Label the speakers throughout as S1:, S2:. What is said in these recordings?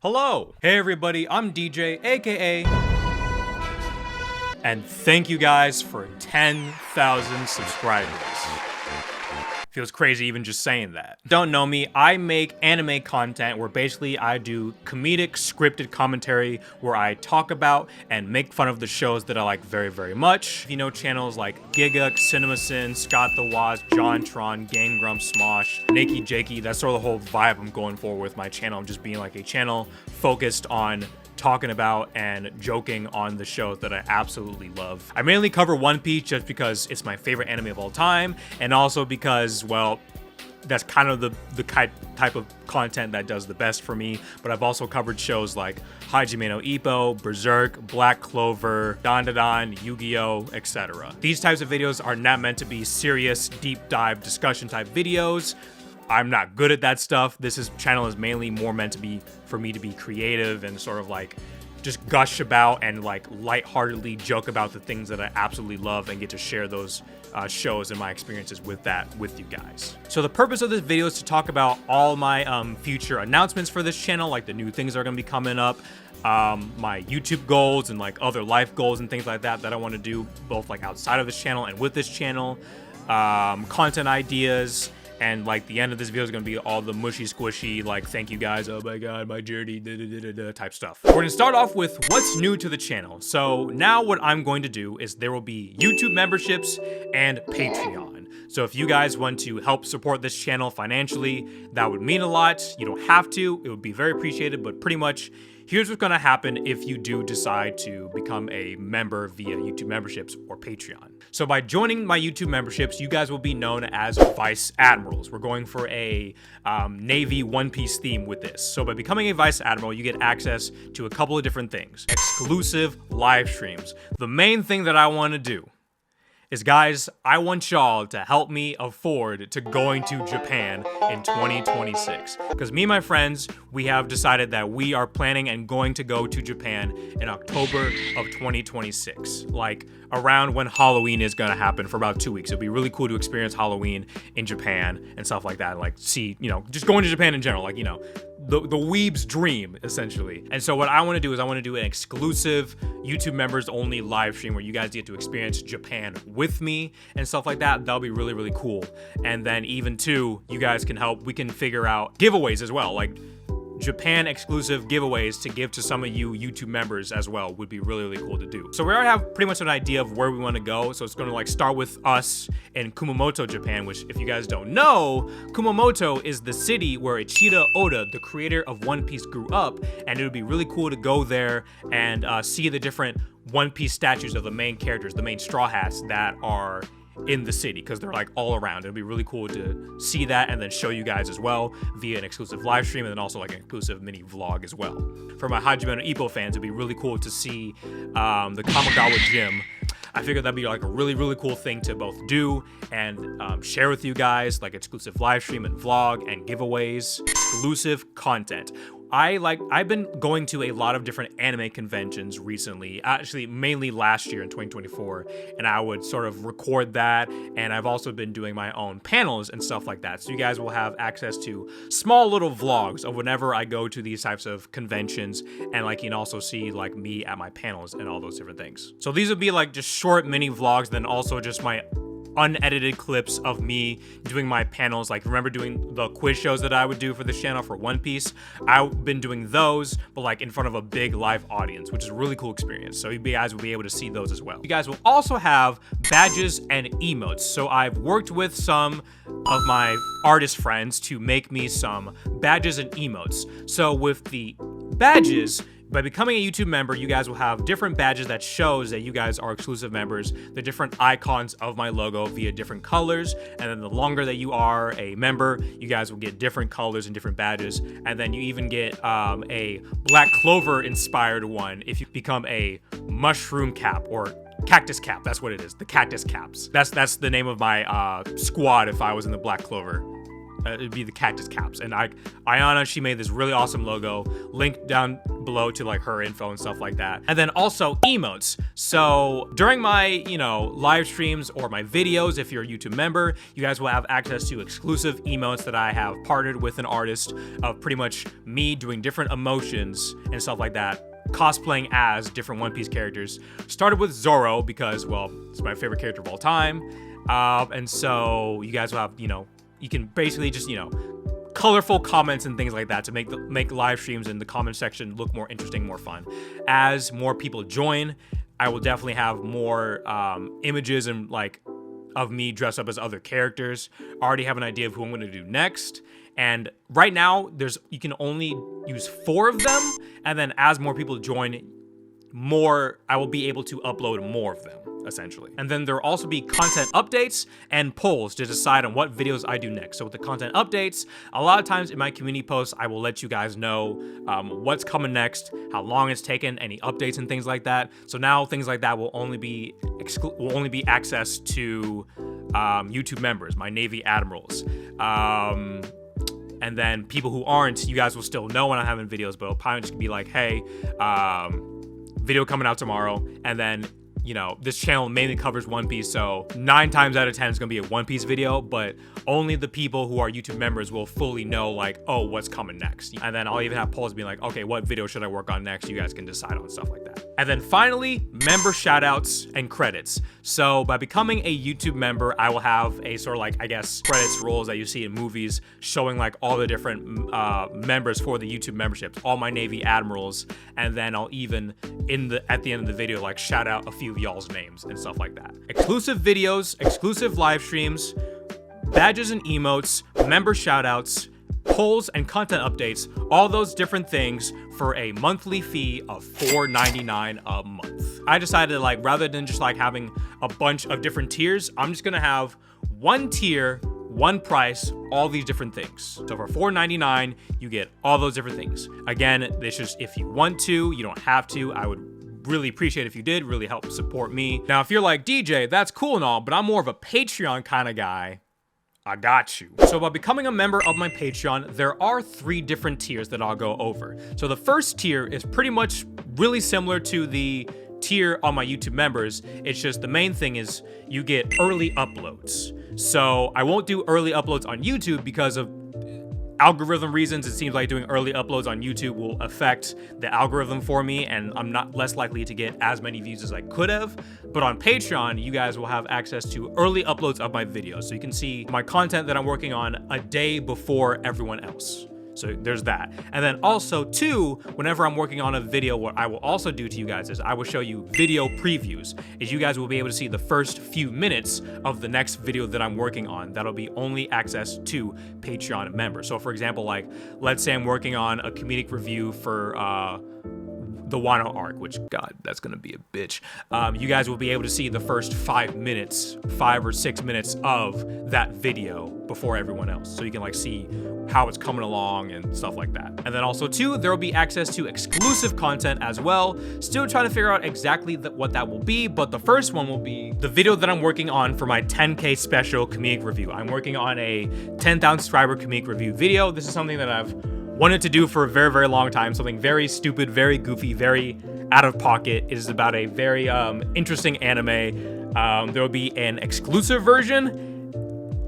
S1: Hello! Hey everybody, I'm DJ, aka... And thank you guys for 10,000 subscribers. Feels crazy even just saying that. Don't know me, I make anime content where basically I do comedic scripted commentary where I talk about and make fun of the shows that I like very, very much. If you know channels like Giga, CinemaSin, Scott the Woz, JonTron, Game Grumps, Smosh, Nakey Jakey, that's sort of the whole vibe I'm going for with my channel. I'm just being like a channel focused on talking about and joking on the shows that I absolutely love. I mainly cover One Piece just because it's my favorite anime of all time, and also because, well, that's kind of the type of content that does the best for me. But I've also covered shows like Hajime no Ippo, Berserk, Black Clover, Dandadan, Yu-Gi-Oh, etc. These types of videos are not meant to be serious, deep dive discussion type videos. I'm not good at that stuff. Channel is mainly more meant to be for me to be creative and sort of like just gush about and like lightheartedly joke about the things that I absolutely love and get to share those shows and my experiences with you guys. So the purpose of this video is to talk about all my future announcements for this channel, like the new things that are gonna be coming up, my YouTube goals and like other life goals and things like that I want to do both like outside of this channel and with this channel, content ideas. And like the end of this video is gonna be all the mushy squishy, like thank you guys, oh my god, my journey, type stuff. We're gonna start off with what's new to the channel. So now what I'm going to do is there will be YouTube memberships and Patreon. So if you guys want to help support this channel financially, that would mean a lot. You don't have to, it would be very appreciated, but pretty much here's what's gonna happen if you do decide to become a member via YouTube memberships or Patreon. So by joining my YouTube memberships, you guys will be known as Vice Admirals. We're going for a Navy One Piece theme with this. So by becoming a Vice Admiral, you get access to a couple of different things. Exclusive live streams. The main thing that I wanna do is, guys, I want y'all to help me afford to going to Japan in 2026. Because me and my friends, we have decided that we are planning and going to go to Japan in October of 2026. Like around when Halloween is gonna happen for about 2 weeks. It'll be really cool to experience Halloween in Japan and stuff like that. Like see, you know, just going to Japan in general, like, you know, the weeb's dream, essentially. And so what I want to do is I want to do an exclusive YouTube members only live stream where you guys get to experience Japan with me and stuff like that. That'll be really, really cool. And then even too, you guys can help, we can figure out giveaways as well, like Japan exclusive giveaways to give to some of you YouTube members as well would be really, really cool to do. So we already have pretty much an idea of where we want to go. So it's going to like start with us in Kumamoto, Japan, which if you guys don't know, Kumamoto is the city where Ichida Oda, the creator of One Piece, grew up. And it would be really cool to go there and see the different One Piece statues of the main characters, the main Straw Hats that are in the city, because they're like all around. It'll be really cool to see that and then show you guys as well via an exclusive live stream and then also like an exclusive mini vlog as well. For my Hajime no Ippo fans, it'd be really cool to see the Kamigawa gym. I figured that'd be like a really, really cool thing to both do and share with you guys, like exclusive live stream and vlog and giveaways, exclusive content. I've been going to a lot of different anime conventions recently, actually mainly last year in 2024, and I would sort of record that, and I've also been doing my own panels and stuff like that. So you guys will have access to small little vlogs of whenever I go to these types of conventions, and like you can also see like me at my panels and all those different things. So these would be like just short mini vlogs, then also just my unedited clips of me doing my panels. Like remember doing the quiz shows that I would do for this channel for One Piece? I've been doing those, but like in front of a big live audience, which is a really cool experience. So you guys will be able to see those as well. You guys will also have badges and emotes. So I've worked with some of my artist friends to make me some badges and emotes. So with the badges, by becoming a YouTube member, you guys will have different badges that shows that you guys are exclusive members, the different icons of my logo via different colors, and then the longer that you are a member, you guys will get different colors and different badges, and then you even get a Black Clover inspired one if you become a mushroom cap or cactus cap. That's what it is, the cactus caps. That's the name of my squad if I was in the Black Clover It'd be the cactus caps. And Ayana, she made this really awesome logo. Link down below to like her info and stuff like that. And then also emotes. So during my, you know, live streams or my videos, if you're a YouTube member, you guys will have access to exclusive emotes that I have partnered with an artist of pretty much me doing different emotions and stuff like that, cosplaying as different One Piece characters. Started with Zoro because, well, it's my favorite character of all time. And so you guys will have, you know, you can basically just, you know, colorful comments and things like that to make live streams in the comment section look more interesting, more fun. As more people join, I will definitely have more images and like of me dressed up as other characters. I already have an idea of who I'm going to do next. And right now, you can only use 4 of them. And then as more people join, I will be able to upload more of them, essentially. And then there'll also be content updates and polls to decide on what videos I do next. So with the content updates, a lot of times in my community posts, I will let you guys know what's coming next, how long it's taken, any updates and things like that. So now things like that will only be access to YouTube members, my Navy admirals. And then people who aren't, you guys will still know when I'm having videos, but it'll probably just be like, hey, video coming out tomorrow. And then, you know, this channel mainly covers One Piece, so 9 times out of 10 it's gonna be a One Piece video, but only the people who are YouTube members will fully know, like, oh, what's coming next. And then I'll even have polls being like, okay, what video should I work on next? You guys can decide on stuff like that. And then finally, member shoutouts and credits. So by becoming a YouTube member, I will have a sort of like, I guess, credits rolls that you see in movies showing like all the different members for the YouTube memberships, all my Navy admirals, and then I'll even at the end of the video like shout out a few of y'all's names and stuff like that. Exclusive videos, exclusive live streams, badges and emotes, member shoutouts, polls and content updates, all those different things for a monthly fee of $4.99 a month. I decided, like, rather than just like having a bunch of different tiers, I'm just gonna have one tier, one price, all these different things. So for $4.99, you get all those different things. Again, this is if you want to, you don't have to. I would really appreciate if you did, really help support me. Now, if you're like, DJ, that's cool and all, but I'm more of a Patreon kind of guy, I got you. So by becoming a member of my Patreon, there are 3 different tiers that I'll go over. So the first tier is pretty much really similar to the tier on my YouTube members. It's just the main thing is you get early uploads. So I won't do early uploads on YouTube because of algorithm reasons. It seems like doing early uploads on YouTube will affect the algorithm for me, and I'm not less likely to get as many views as I could have. But on Patreon, you guys will have access to early uploads of my videos, so you can see my content that I'm working on a day before everyone else. So there's that. And then also too, whenever I'm working on a video, what I will also do to you guys is I will show you video previews, is you guys will be able to see the first few minutes of the next video that I'm working on. That'll be only access to Patreon members. So for example, like, let's say I'm working on a comedic review for the Wano arc, which, God, that's gonna be a bitch. You guys will be able to see the first 5 or 6 minutes of that video before everyone else. So you can like see how it's coming along and stuff like that. And then also too, there will be access to exclusive content as well. Still trying to figure out exactly what that will be, but the first one will be the video that I'm working on for my 10K special comedic review. I'm working on a 10,000 subscriber comedic review video. This is something that I've wanted to do for a very, very long time. Something very stupid, very goofy, very out of pocket. It is about a very interesting anime. There will be an exclusive version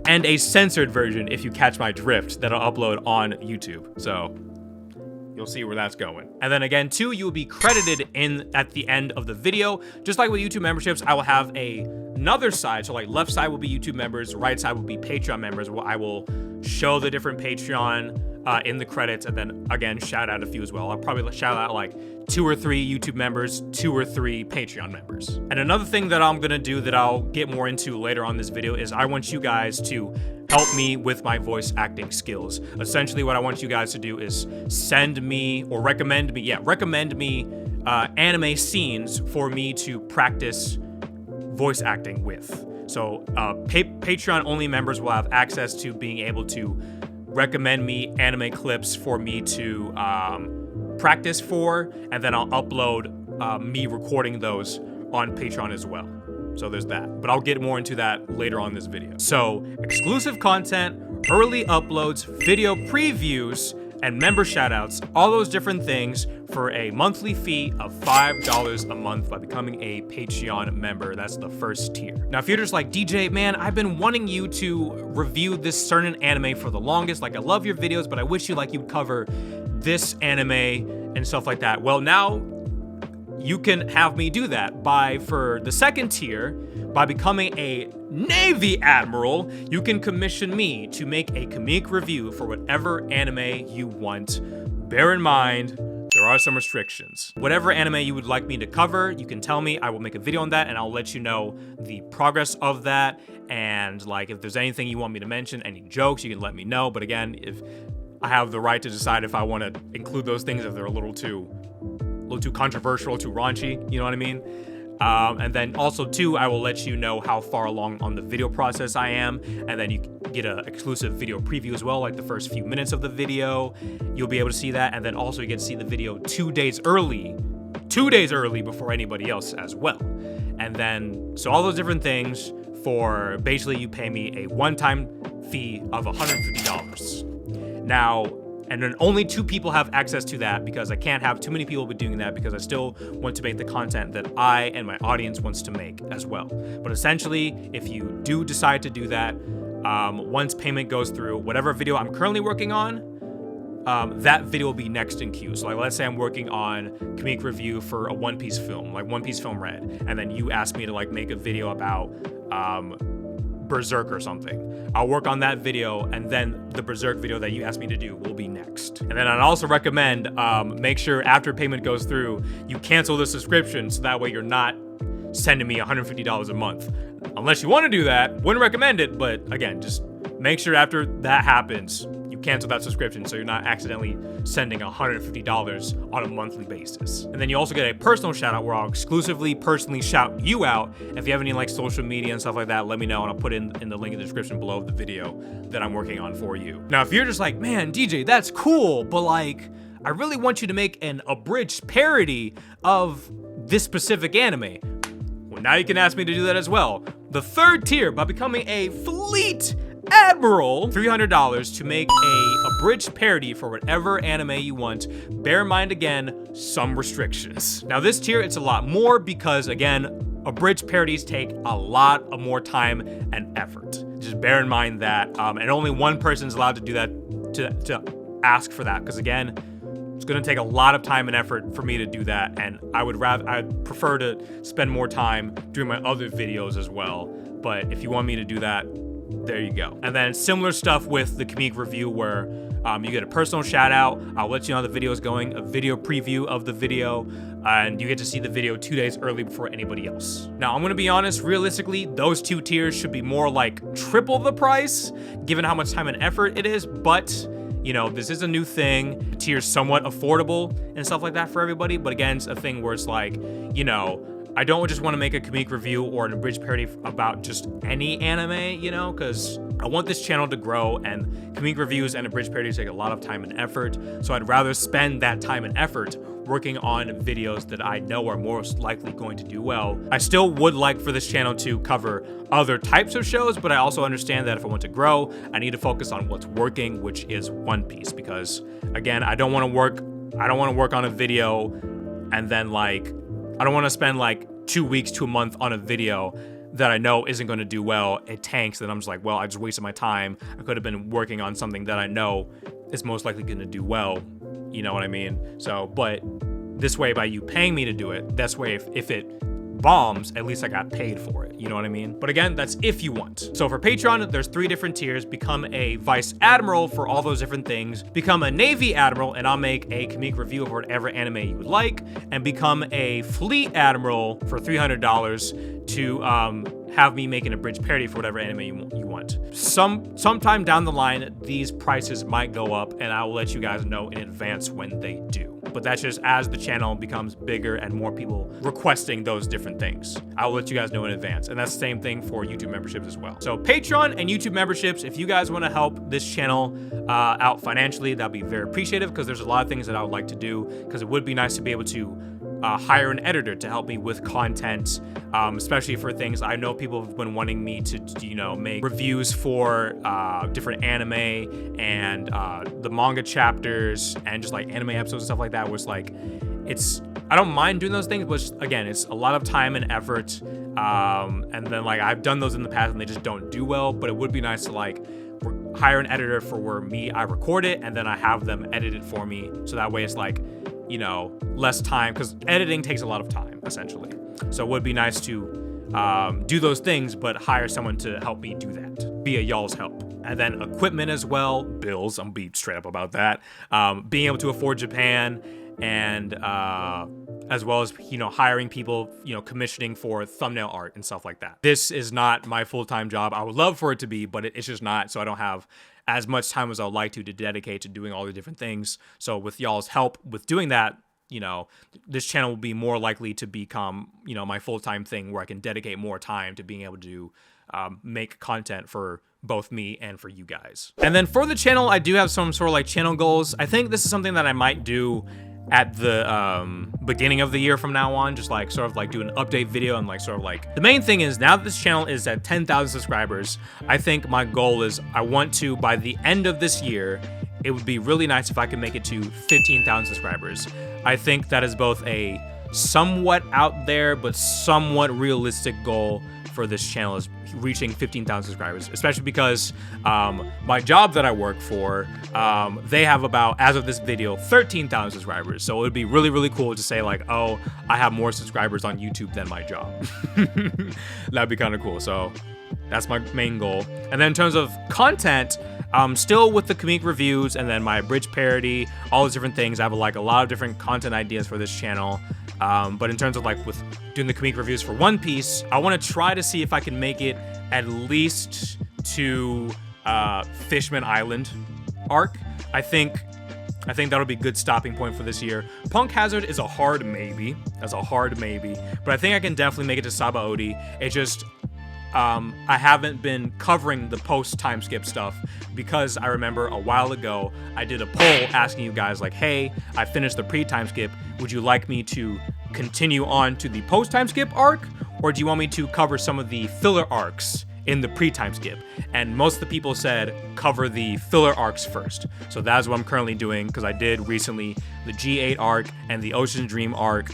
S1: and a censored version, if you catch my drift, that I'll upload on YouTube. So you'll see where that's going. And then again, too, you will be credited at the end of the video. Just like with YouTube memberships, I will have another side. So like left side will be YouTube members, right side will be Patreon members, where I will show the different Patreon in the credits, and then again, shout out a few as well. I'll probably shout out like 2 or 3 YouTube members, 2 or 3 Patreon members. And another thing that I'm gonna do that I'll get more into later on this video is I want you guys to help me with my voice acting skills. Essentially, what I want you guys to do is send me or recommend me anime scenes for me to practice voice acting with. So Patreon only members will have access to being able to recommend me anime clips for me to practice for, and then I'll upload me recording those on Patreon as well. So there's that. But I'll get more into that later on in this video. So exclusive content, early uploads, video previews, and member shoutouts, all those different things for a monthly fee of $5 a month by becoming a Patreon member. That's the first tier. Now, if you're just like, DJ, man, I've been wanting you to review this certain anime for the longest. Like, I love your videos, but I wish you'd cover this anime and stuff like that. Well, now you can have me do that for the second tier, by becoming a Navy Admiral, you can commission me to make a comedic review for whatever anime you want. Bear in mind, there are some restrictions. Whatever anime you would like me to cover, you can tell me. I will make a video on that, and I'll let you know the progress of that. And like, if there's anything you want me to mention, any jokes, you can let me know. But again, if I have the right to decide if I want to include those things, if they're a little too controversial, too raunchy, you know what I mean? And then also too, I will let you know how far along on the video process I am, and then you get an exclusive video preview as well, like the first few minutes of the video. You'll be able to see that, and then also you get to see the video 2 days early before anybody else as well. And then, so all those different things for basically you pay me a one-time fee of $150. Now, and then only 2 people have access to that, because I can't have too many people be doing that, because I still want to make the content that I and my audience wants to make as well. But essentially, if you do decide to do that, once payment goes through, whatever video I'm currently working on, that video will be next in queue. So like, let's say I'm working on comedic review for a One Piece film, like One Piece Film Red, and then you ask me to like make a video about Berserk or something. I'll work on that video, and then the Berserk video that you asked me to do will be next. And then I'd also recommend make sure after payment goes through, you cancel the subscription, so that way you're not sending me $150 a month. Unless you want to do that, wouldn't recommend it, but again, just make sure after that happens, you cancel that subscription so you're not accidentally sending $150 on a monthly basis. And then you also get a personal shout out where I'll exclusively personally shout you out. If you have any like social media and stuff like that, let me know, and I'll put in the link in the description below of the video that I'm working on for you. Now, if you're just like, man, DJ, that's cool, but like, I really want you to make an abridged parody of this specific anime. Well, now you can ask me to do that as well. The third tier, by becoming a Fleet Admiral, $300 to make a abridged parody for whatever anime you want. Bear in mind, again, some restrictions. Now this tier, it's a lot more because, again, abridged parodies take a lot of more time and effort. Just bear in mind that, and only one person's allowed to do that, to ask for that, because again, it's gonna take a lot of time and effort for me to do that, and I'd prefer to spend more time doing my other videos as well. But if you want me to do that, there you go. And then similar stuff with the comedic review where you get a personal shout out. I'll let you know how the video is going, a video preview of the video, and you get to see the video 2 days early before anybody else. Now, I'm gonna be honest, realistically, those 2 tiers should be more like triple the price, given how much time and effort it is, but you know, this is a new thing. Tier's somewhat affordable and stuff like that for everybody, but again, it's a thing where it's like, you know, I don't just want to make a comedic review or an abridged parody about just any anime, you know, because I want this channel to grow, and comedic reviews and abridged parodies take a lot of time and effort. So I'd rather spend that time and effort working on videos that I know are most likely going to do well. I still would like for this channel to cover other types of shows, but I also understand that if I want to grow, I need to focus on what's working, which is One Piece, because again, I don't want to work on a video and then like, I don't want to spend like 2 weeks to a month on a video that I know isn't going to do well. It tanks, then I'm just like, well, I just wasted my time. I could have been working on something that I know is most likely going to do well. You know what I mean? So, but this way, by you paying me to do it, that's way if it bombs, at least I got paid for it. You know what I mean? But again, that's if you want. So for Patreon, there's 3 different tiers. Become a Vice Admiral for all those different things. Become a Navy Admiral, and I'll make a comedic review of whatever anime you would like. And become a Fleet Admiral for $300 to have me make an abridged parody for whatever anime you want. Sometime down the line, these prices might go up, and I will let you guys know in advance when they do. But that's just as the channel becomes bigger and more people requesting those different things. I'll let you guys know in advance. And that's the same thing for YouTube memberships as well. So Patreon and YouTube memberships, if you guys want to help this channel out financially, that'd be very appreciative, because there's a lot of things that I would like to do, because it would be nice to be able to hire an editor to help me with content, especially for things I know people have been wanting me to, you know, make reviews for different anime and the manga chapters and just like anime episodes and stuff like that. Was like, I don't mind doing those things, but again, it's a lot of time and effort. And then like I've done those in the past and they just don't do well, but it would be nice to like hire an editor for where I record it and then I have them edit it for me. So that way it's like, you know, less time, because editing takes a lot of time essentially. So it would be nice to do those things, but hire someone to help me do that via y'all's help. And then equipment as well, bills, I'm being straight up about that. Being able to afford Japan, and as well as, you know, hiring people, you know, commissioning for thumbnail art and stuff like that. This is not my full-time job. I would love for it to be, but it's just not, so I don't have as much time as I would like to dedicate to doing all the different things. So with y'all's help with doing that, you know, this channel will be more likely to become, you know, my full-time thing where I can dedicate more time to being able to make content for both me and for you guys. And then for the channel, I do have some sort of like channel goals. I think this is something that I might do at the beginning of the year from now on, just like sort of like do an update video and like sort of like, the main thing is now that this channel is at 10,000 subscribers, I think my goal is I want to, by the end of this year, it would be really nice if I could make it to 15,000 subscribers. I think that is both a somewhat out there but somewhat realistic goal for this channel, is reaching 15,000 subscribers, especially because my job that I work for, they have about, as of this video, 13,000 subscribers. So it would be really, really cool to say like, oh, I have more subscribers on YouTube than my job. That'd be kind of cool. So that's my main goal. And then in terms of content, still with the comedic reviews and then my bridge parody, all those different things. I have like a lot of different content ideas for this channel. But in terms of like with doing the comedic reviews for One Piece, I want to try to see if I can make it at least to Fishman Island arc. I think that'll be a good stopping point for this year. Punk Hazard is a hard maybe. That's a hard maybe. But I think I can definitely make it to Sabaody. It just, I haven't been covering the post time skip stuff because I remember a while ago I did a poll asking you guys like, hey, I finished the pre-time skip. Would you like me to continue on to the post time skip arc, or do you want me to cover some of the filler arcs in the pre-time skip? And most of the people said cover the filler arcs first. So that's what I'm currently doing, because I did recently the G8 arc and the Ocean Dream arc.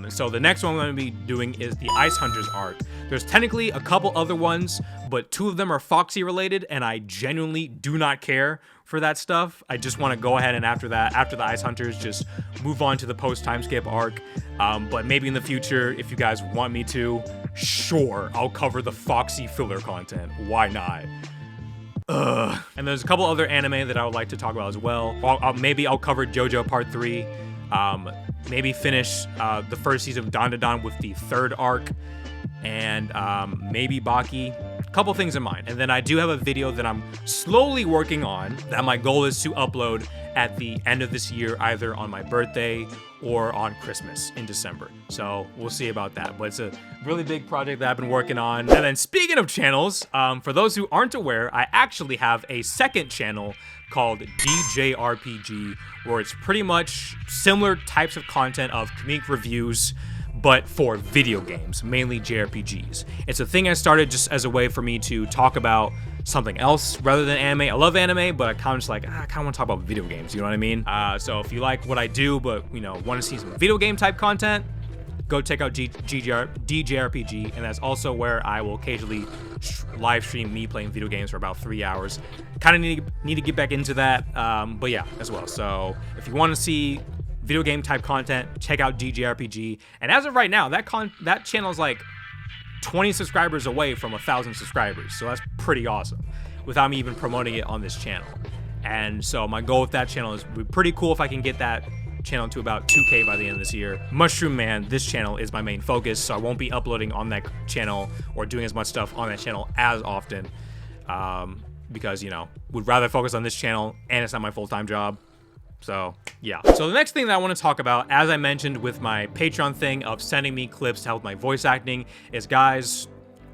S1: So the next one I'm going to be doing is the Ice Hunters arc. There's technically a couple other ones, but 2 of them are Foxy related, and I genuinely do not care for that stuff. I just want to go ahead and after that, after the Ice Hunters, just move on to the post time skip arc. But maybe in the future, if you guys want me to, sure, I'll cover the Foxy filler content. Why not? And there's a couple other anime that I would like to talk about as well. Maybe I'll cover JoJo Part 3. Maybe finish the first season of Dandadan with the 3rd arc. And maybe Baki. Couple things in mind. And then I do have a video that I'm slowly working on that my goal is to upload at the end of this year, either on my birthday or on Christmas in December. So we'll see about that. But it's a really big project that I've been working on. And then speaking of channels, for those who aren't aware, I actually have a second channel called DJRPG, where it's pretty much similar types of content of comedic reviews, but for video games, mainly JRPGs. It's a thing I started just as a way for me to talk about something else rather than anime. I love anime, but I kind of just like, I kind of want to talk about video games, you know what I mean? So if you like what I do, but you know, want to see some video game type content, go check out DJRPG, and that's also where I will occasionally live stream me playing video games for about 3 hours. Kind of need to get back into that, but yeah, as well. So if you want to see video game type content, check out DJRPG. And as of right now, that channel is like 20 subscribers away from 1,000 subscribers. So that's pretty awesome without me even promoting it on this channel. And so my goal with that channel is pretty cool if I can get that channel to about 2K by the end of this year. Mushrooman, this channel is my main focus, so I won't be uploading on that channel or doing as much stuff on that channel as often, because, you know, would rather focus on this channel and it's not my full-time job. So yeah. So the next thing that I want to talk about, as I mentioned with my Patreon thing of sending me clips to help my voice acting, is guys,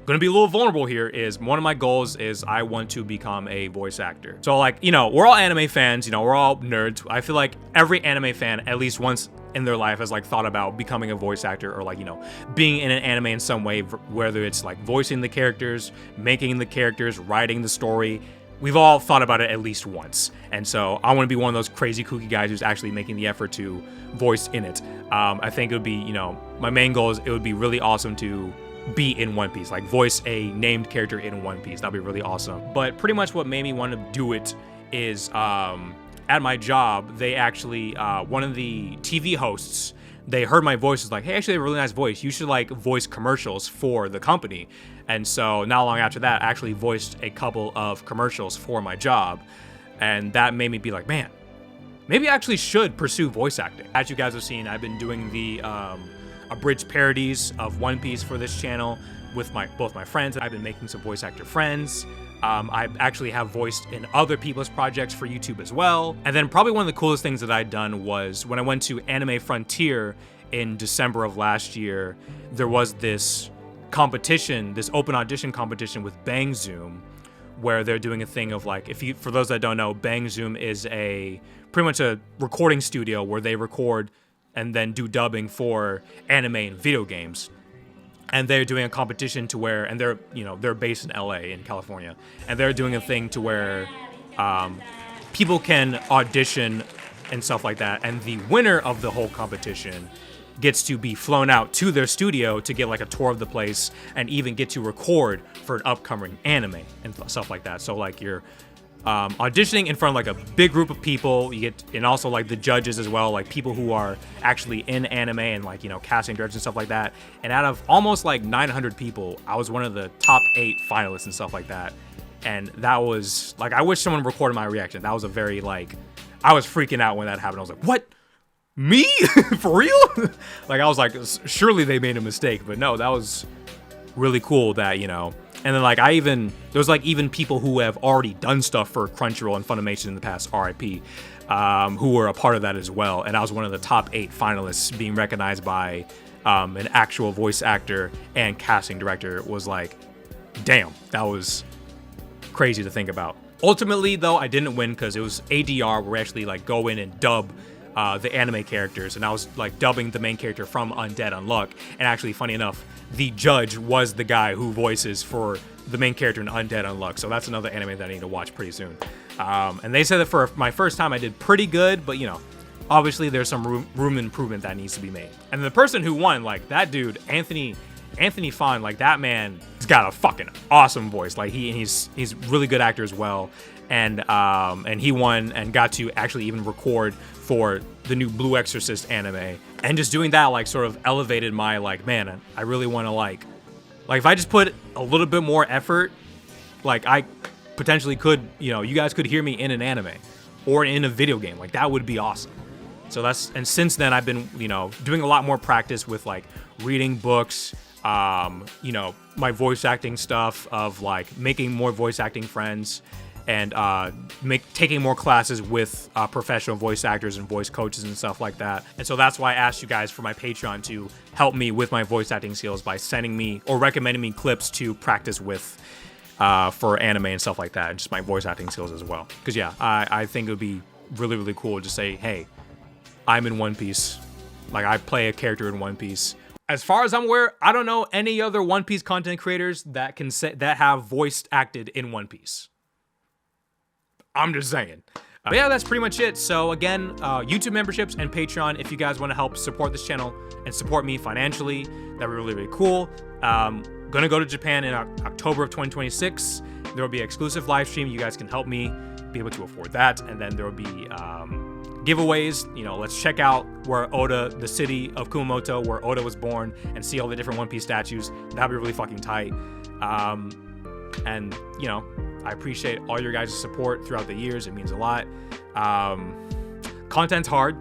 S1: gonna be a little vulnerable here, is one of my goals is I want to become a voice actor. So like, you know, we're all anime fans, you know, we're all nerds. I feel like every anime fan at least once in their life has like thought about becoming a voice actor, or like, you know, being in an anime in some way, whether it's like voicing the characters, making the characters, writing the story. We've all thought about it at least once. And so I want to be one of those crazy kooky guys who's actually making the effort to voice in it. I think it would be, you know, my main goal is it would be really awesome to be in One Piece, like voice a named character in One Piece. That'd be really awesome. But pretty much what made me want to do it is at my job, they actually, one of the TV hosts, they heard my voice, was like, hey, actually, you have a really nice voice. You should like voice commercials for the company. And so not long after that, I actually voiced a couple of commercials for my job. And that made me be like, man, maybe I actually should pursue voice acting. As you guys have seen, I've been doing the abridged parodies of One Piece for this channel with both my friends. I've been making some voice actor friends. I actually have voiced in other people's projects for YouTube as well. And then probably one of the coolest things that I'd done was when I went to Anime Frontier in December of last year, there was this competition, this open audition competition with Bang Zoom, where they're doing a thing of like, for those that don't know, Bang Zoom is pretty much a recording studio where they record and then do dubbing for anime and video games. And they're doing a competition to where, and they're based in LA, in California, and they're doing a thing to where people can audition and stuff like that, and the winner of the whole competition gets to be flown out to their studio to get like a tour of the place and even get to record for an upcoming anime and stuff like that. So like you're auditioning in front of like a big group of people, and also like the judges as well, like people who are actually in anime and like, you know, casting directors and stuff like that. And out of almost like 900 people, I was one of the top 8 finalists and stuff like that. And that was like, I wish someone recorded my reaction. That was a very like, I was freaking out when that happened. I was like, what? Me? For real? Like I was like, surely they made a mistake, but no, that was really cool that, you know. And then like there's like even people who have already done stuff for Crunchyroll and Funimation in the past, RIP, who were a part of that as well. And I was one of the top 8 finalists being recognized by an actual voice actor and casting director. Was like, damn, that was crazy to think about. Ultimately though, I didn't win because it was ADR, where we actually like go in and dub the anime characters, and I was like dubbing the main character from Undead Unluck. And actually, funny enough, the judge was the guy who voices for the main character in Undead Unluck. So that's another anime that I need to watch pretty soon. And they said that for my first time I did pretty good, but you know, obviously there's some room improvement that needs to be made. And the person who won, like that dude, Anthony Fon, like that man, he's got a fucking awesome voice. Like he's a really good actor as well. And he won and got to actually even record for the new Blue Exorcist anime. And just doing that like sort of elevated my like, man, I really want to like if I just put a little bit more effort, like I potentially could, you know, you guys could hear me in an anime or in a video game. Like that would be awesome. So and since then I've been, you know, doing a lot more practice with like reading books, you know, my voice acting stuff of like making more voice acting friends, and taking more classes with professional voice actors and voice coaches and stuff like that. And so that's why I asked you guys for my Patreon to help me with my voice acting skills by sending me or recommending me clips to practice with for anime and stuff like that, and just my voice acting skills as well. Because yeah, I think it would be really, really cool to say, hey, I'm in One Piece. Like I play a character in One Piece. As far as I'm aware, I don't know any other One Piece content creators that that have voiced acted in One Piece. I'm just saying. But yeah, that's pretty much it. So again, YouTube memberships and Patreon, if you guys want to help support this channel and support me financially, that'd be really, really cool. Gonna go to Japan in October of 2026. There will be an exclusive live stream. You guys can help me be able to afford that. And then there will be giveaways. You know, let's check out where Oda, the city of Kumamoto, where Oda was born, and see all the different One Piece statues. That'd be really fucking tight. And you know, I appreciate all your guys' support throughout the years. It means a lot. Content's hard,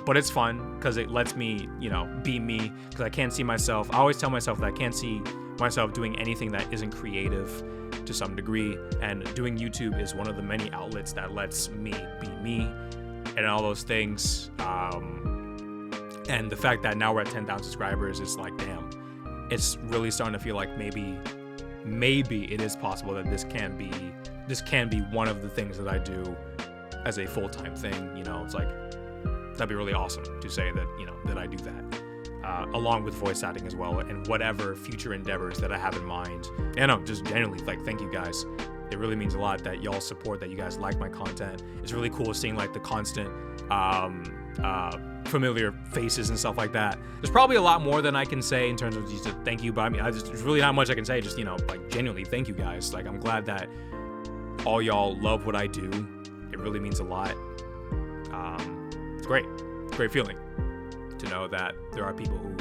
S1: but it's fun because it lets me, you know, be me, because I can't see myself. I always tell myself that I can't see myself doing anything that isn't creative to some degree, and doing YouTube is one of the many outlets that lets me be me and all those things. And the fact that now we're at 10,000 subscribers is like, damn, it's really starting to feel like maybe maybe it is possible that this can be one of the things that I do as a full-time thing. You know, it's like, that'd be really awesome to say that, you know, that I do that, along with voice acting as well, and whatever future endeavors that I have in mind. And no, just genuinely, like, thank you guys. It really means a lot that y'all support, that you guys like my content. It's really cool seeing like the constant, familiar faces and stuff like that. There's probably a lot more than I can say in terms of just a thank you, but I mean, there's really not much I can say. Just, you know, like, genuinely thank you guys. Like, I'm glad that all y'all love what I do. It really means a lot. It's great. It's a great feeling to know that there are people who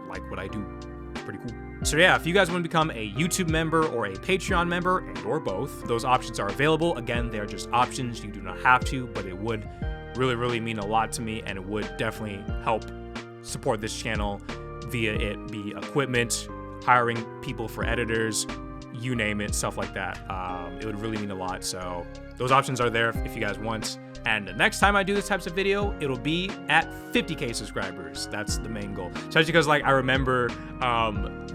S1: like what I do. It's pretty cool. So yeah, if you guys want to become a YouTube member or a Patreon member, and or both, those options are available. Again, they're just options. You do not have to, but it would really, really mean a lot to me, and it would definitely help support this channel via it be equipment, hiring people for editors, you name it, stuff like that. It would really mean a lot. So those options are there if you guys want. And the next time I do this types of video, it'll be at 50K subscribers. That's the main goal. Especially because, like, I remember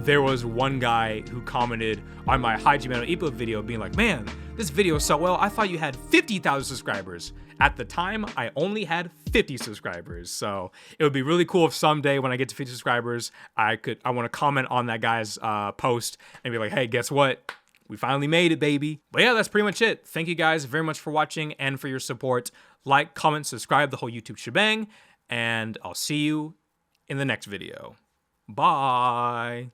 S1: there was one guy who commented on my Hajime no Ippo video being like, man, this video is so well, I thought you had 50,000 subscribers. At the time, I only had 50 subscribers. So it would be really cool if someday when I get to 50 subscribers, I want to comment on that guy's post and be like, hey, guess what? We finally made it, baby. But yeah, that's pretty much it. Thank you guys very much for watching and for your support. Like, comment, subscribe, the whole YouTube shebang. And I'll see you in the next video. Bye.